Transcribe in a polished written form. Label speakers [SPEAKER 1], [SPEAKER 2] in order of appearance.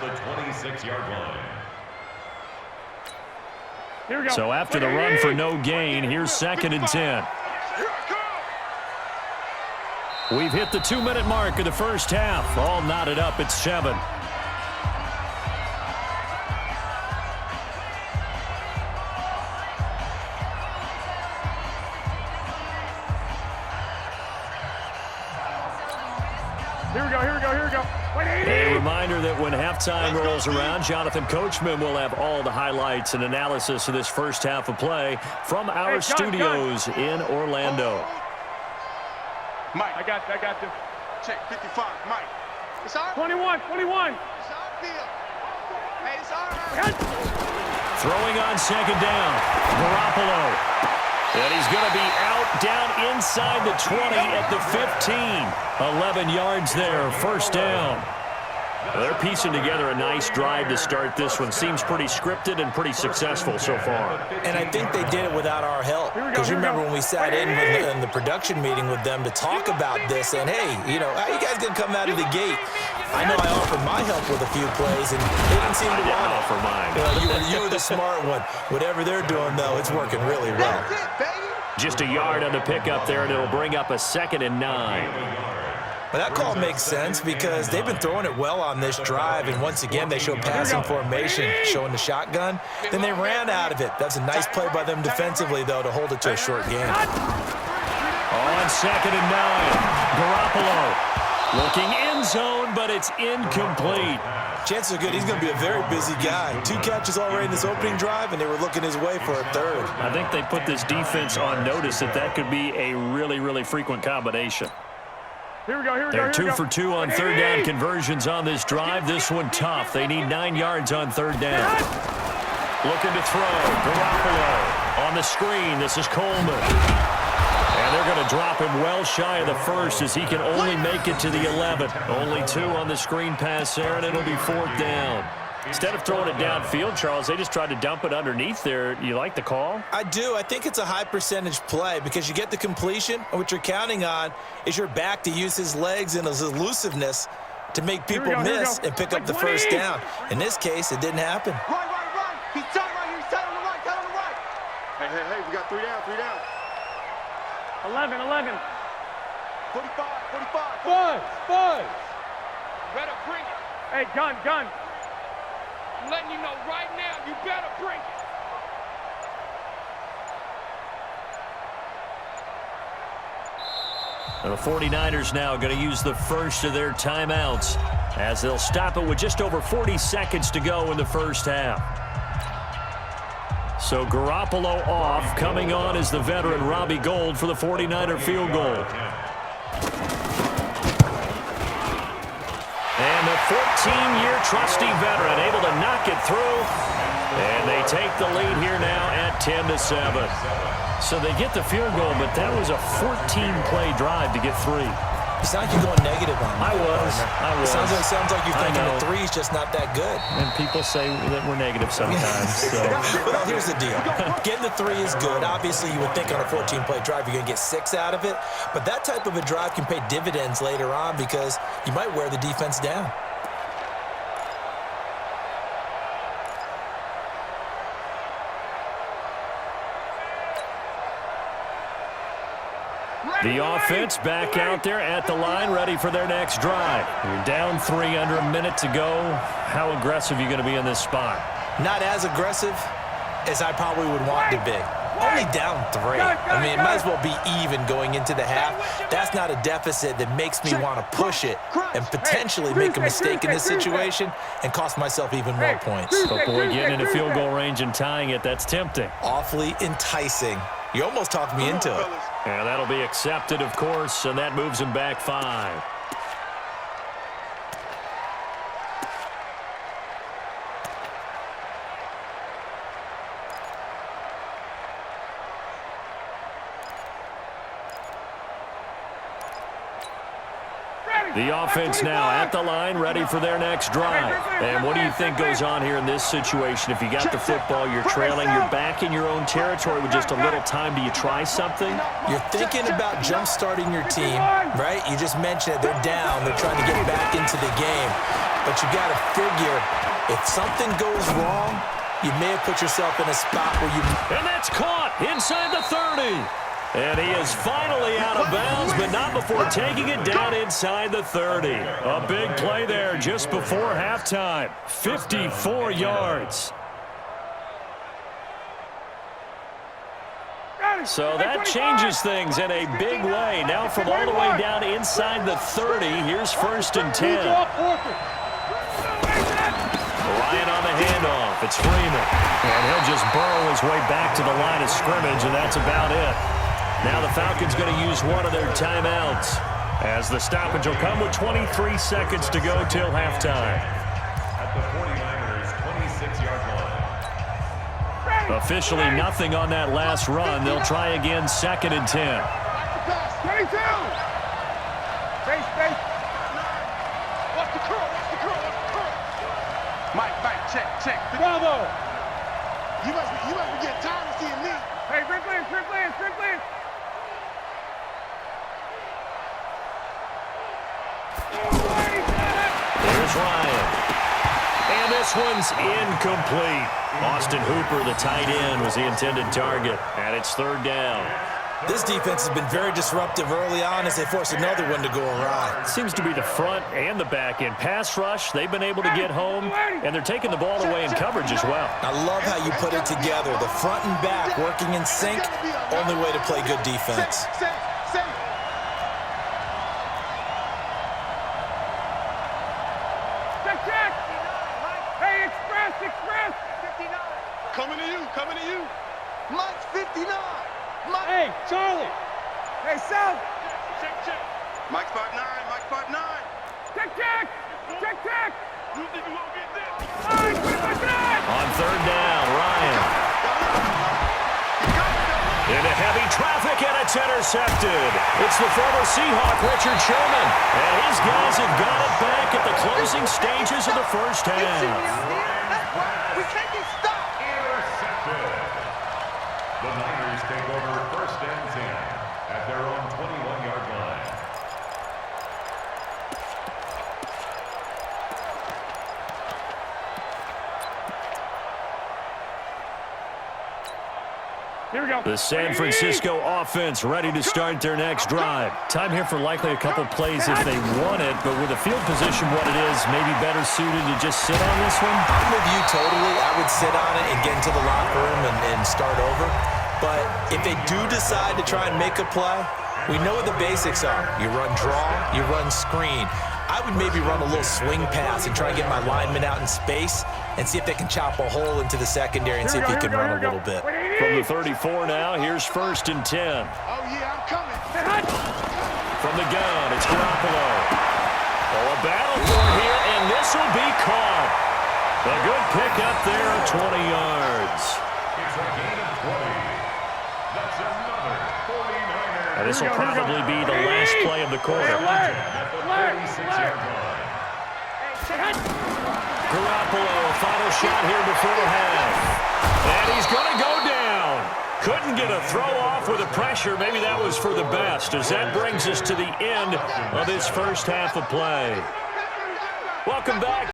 [SPEAKER 1] the 26-yard line.
[SPEAKER 2] Here we go.
[SPEAKER 3] So after the run for no gain, here's 2nd and 10. We've hit the 2-minute mark of the first half. All knotted up at 7.
[SPEAKER 2] Here we go, here we go, here we go.
[SPEAKER 3] A reminder that when halftime rolls around, Jonathan Coachman will have all the highlights and analysis of this first half of play from our studios in Orlando.
[SPEAKER 2] Mike, I got you.
[SPEAKER 4] Check 55, Mike. It's our
[SPEAKER 2] 21.
[SPEAKER 4] It's our field. Hey, it's our
[SPEAKER 3] Throwing on 2nd down, Garoppolo. And he's going to be out down inside the 20 at the 15. 11 yards there, first down. They're piecing together a nice drive to start this one. Seems pretty scripted and pretty successful so far.
[SPEAKER 5] And I think they did it without our help. Because you remember when we sat in the production meeting with them to talk about this, and hey, you know, how you guys going to come out of the gate? I know I offered my help with a few plays, and they didn't seem to want it.
[SPEAKER 3] For mine.
[SPEAKER 5] You were the smart one. Whatever they're doing, though, it's working really well.
[SPEAKER 3] Just a yard on the pickup there, and it'll bring up a 2nd and 9.
[SPEAKER 5] Well, that call makes sense because they've been throwing it well on this drive, and once again, they show passing formation, showing the shotgun. Then they ran out of it. That's a nice play by them defensively, though, to hold it to a short game.
[SPEAKER 3] On 2nd and 9, Garoppolo looking end zone, but it's incomplete.
[SPEAKER 5] Chances are good he's going to be a very busy guy. 2 catches already in this opening drive, and they were looking his way for a 3rd.
[SPEAKER 3] I think they put this defense on notice that could be a really, really frequent combination.
[SPEAKER 2] Here we go, here we go.
[SPEAKER 3] They're 2 for 2 on 3rd down conversions on this drive. This one tough. They need 9 yards on 3rd down. Looking to throw. Garoppolo on the screen. This is Coleman. And they're going to drop him well shy of the first as he can only make it to the 11. Only 2 on the screen pass there, and it'll be 4th down. Instead of throwing it downfield, Charles, they just tried to dump it underneath there. You like the call?
[SPEAKER 5] I do. I think it's a high percentage play because you get the completion, and what you're counting on is your back to use his legs and his elusiveness to make people miss and pick up the first down. In this case, it didn't happen.
[SPEAKER 4] Right. He's tight right here. He's tight on the right. Tight on the right. Hey. We got 3 down.
[SPEAKER 2] 11.
[SPEAKER 4] 45.
[SPEAKER 2] Five.
[SPEAKER 4] Better bring it.
[SPEAKER 2] Hey, gun.
[SPEAKER 4] I'm letting you know right now, you better bring it.
[SPEAKER 3] The 49ers now going to use the first of their timeouts as they'll stop it with just over 40 seconds to go in the first half. So Garoppolo off. Coming on is the veteran Robbie Gould for the 49er field goal. And the 14-year trusty veteran able to knock it through. And they take the lead here now at 10-7. So they get the field goal, but that was a 14-play drive to get 3.
[SPEAKER 5] It sounds like you're going negative on me.
[SPEAKER 3] I was.
[SPEAKER 5] It sounds like you're thinking the 3's just not that good.
[SPEAKER 3] And people say that we're negative sometimes. So.
[SPEAKER 5] Well, here's the deal. Getting the 3 is good. Obviously, you would think on a 14-play drive you're going to get 6 out of it. But that type of a drive can pay dividends later on because you might wear the defense down.
[SPEAKER 3] The offense back out there at the line, ready for their next drive. You're down 3 under a minute to go. How aggressive are you going to be in this spot?
[SPEAKER 5] Not as aggressive as I probably would want to be. Only down 3. I mean, it might as well be even going into the half. That's not a deficit that makes me want to push it and potentially make a mistake in this situation and cost myself even more points.
[SPEAKER 3] But boy, getting into field goal range and tying it, that's tempting.
[SPEAKER 5] Awfully enticing. You almost talked me into it.
[SPEAKER 3] And that'll be accepted, of course, and that moves him back 5. The offense now at the line, ready for their next drive. And what do you think goes on here in this situation? If you got the football, you're trailing, you're back in your own territory with just a little time. Do you try something?
[SPEAKER 5] You're thinking about jump-starting your team, right? You just mentioned it. They're down. They're trying to get back into the game. but you got to figure if something goes wrong, you may have put yourself in a spot where you...
[SPEAKER 3] And that's caught inside the 30. And he is finally out of bounds, but not before taking it down inside the 30. A big play there just before halftime. 54 yards. So that changes things in a big way. Now from all the way down inside the 30, here's 1st and 10. Ryan on the handoff. It's Freeman. And he'll just burrow his way back to the line of scrimmage, and that's about it. Now the Falcons going to use one of their timeouts, as the stoppage will come with 23 seconds to go till halftime.
[SPEAKER 1] At the 49ers' 26-yard line.
[SPEAKER 3] Officially nothing on that last run. They'll try again 2nd and 10.
[SPEAKER 2] 22. Space. Watch the curl.
[SPEAKER 4] Mike, check.
[SPEAKER 2] Bravo.
[SPEAKER 4] You must be getting tired of seeing me.
[SPEAKER 2] Hey, Strickland.
[SPEAKER 3] There's Ryan. And this one's incomplete. Austin Hooper, the tight end, was the intended target. And it's 3rd down.
[SPEAKER 5] This defense has been very disruptive early on as they force another one to go awry.
[SPEAKER 3] Seems to be the front and the back end. Pass rush, they've been able to get home, and they're taking the ball away in coverage as well.
[SPEAKER 5] I love how you put it together. The front and back working in sync, only way to play good defense.
[SPEAKER 2] Check. Hey, express.
[SPEAKER 4] 59. Coming to you. Mike's 59. Mike.
[SPEAKER 2] Hey, Charlie. Hey, South.
[SPEAKER 4] Check. Mike's 5'9".
[SPEAKER 2] Check.
[SPEAKER 4] You think you won't get this?
[SPEAKER 3] On 3rd down, Ryan. Into heavy traffic, and it's intercepted. It's the former Seahawk, Richard Sherman. And his guys have got it back at the closing stages of the first half.
[SPEAKER 4] We can't get stopped.
[SPEAKER 1] Intercepted. The Niners take over 1st and 10 at their own 21-yard line.
[SPEAKER 2] Here we go.
[SPEAKER 3] The San Francisco offense ready to start their next drive. Time here for likely a couple plays if they want it, but with the field position what it is, maybe better suited to just sit on this one?
[SPEAKER 5] I'm with you totally. I would sit on it and get into the locker room and start over. But if they do decide to try and make a play, we know what the basics are. You run draw, you run screen. I would maybe run a little swing pass and try and get my linemen out in space and see if they can chop a hole into the secondary and see if he can run a little bit.
[SPEAKER 3] From the 34 now, here's 1st and 10.
[SPEAKER 4] Oh, yeah, I'm coming.
[SPEAKER 3] From the gun, it's Garoppolo. Oh, a battle for it here, and this will be caught. A good pickup there of 20 yards.
[SPEAKER 1] It's a gain of 20. That's another 49er.
[SPEAKER 3] And this will probably be the last play of the quarter.
[SPEAKER 1] At the 36-yard line.
[SPEAKER 3] Garoppolo, a final shot here before half. And he's going to go down. Couldn't get a throw off with the pressure. Maybe that was for the best, as that brings us to the end of this first half of play. Welcome back.